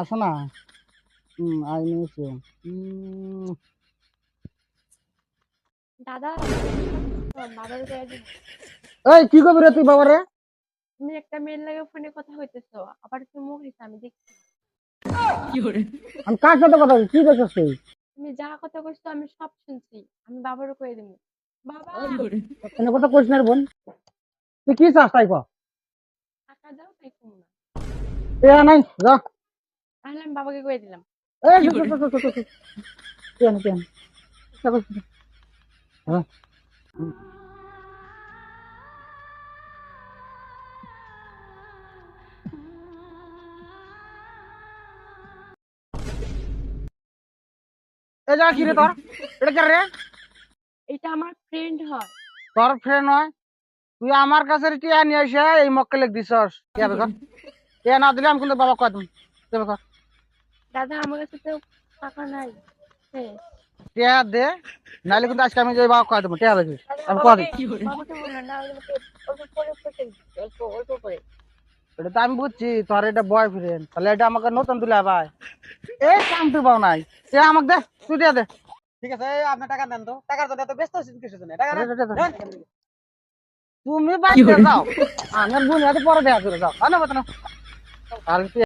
শোনা আই নিয়েছি দাদা বাবার করে দিন। এই কি করবি রে তুই বাবারে? তুমি একটা মেয়ের লাগে ফোনে কথা হইতেছো, আবার তুমি মুখ দিছো, আমি দেখছি। আমি কার সাথে কথা বলছি? কি দেখছিস তুই? তুমি যা কথা কইছো আমি সব শুনছি, আমি বাবার করে দিব। বাবা এনে কথা কইস না রে বোন। তুই কি চাস তাই কর। টাকা দাও, তাই কম না। এ নাই যা। তাহলে আমি বাবাকে করে দিলাম। এই কেন কেন হ্যাঁ এই যা কি রে তোর? এটা কে রে? এটা আমার ফ্রেন্ড হয়। তোর ফ্রেন্ড হয়? তুই আমার কাছে টিয়া নিয়ে এসে এই মক্কেলে দিছস। টিয়া বেকর। টিয়া না দিলে আমি কিন্তু বাবা কয় দিম। টিয়া বেকর। দাদা আমার কাছে তো টাকা নাই। টিয়া দে, নাইলে কিন্তু আজকে আমি যে বাবা কয় দেবো। টিয়া বেশি দাদা আমি কয় বাবাকে দিই। বাবাকে বললো না, আমাকে অল্প করে পয়সা দিচ্ছি, অল্প অল্প করে। এটা তো আমি বুঝছি তোর এটা বয়ফ্রেন্ড, তাহলে এটা আমাকে নতুন দিলে ভাই এই কাম তুই পাও নাই। টিয়া আমাকে দে, তুই টিয়া দে। ঠিক আছে, আপনি টাকা দেন তো। টাকার জন্য এত ব্যস্ত হচ্ছেন কিসের জন্য? টাকা দে, দেন, দে, দে, দে। দেন। তুমি বাইরে যাও, আমার বোন এত পরে দেখা করে যাও। না না আর